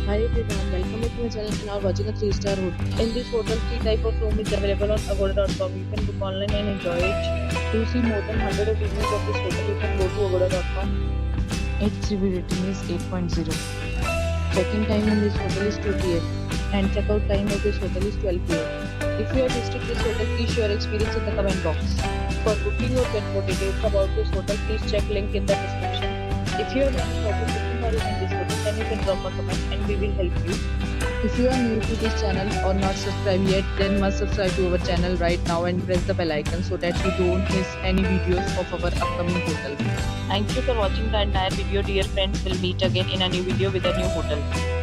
Hi everyone, welcome back to my channel and are watching a 3-star hotel. In this hotel, 3 type of room is available on agoda.com. You can book online and enjoy it. To see more than 100 of reviews of this hotel, you can go to agoda.com. Its review rating is 8.0. Check-in time in this hotel is 2 p.m. and checkout time of this hotel is 12 p.m. If you have visited this hotel, please share your experience in the comment box. For booking or get more details about this hotel, please check link in the description. If you have any problem booking or in this hotel, then you can drop a comment and we will help you. If you are new to this channel or not subscribed yet, then must subscribe to our channel right now and press the bell icon so that you don't miss any videos of our upcoming hotel. Thank you for watching the entire video, dear friends. We'll meet again in a new video with a new hotel.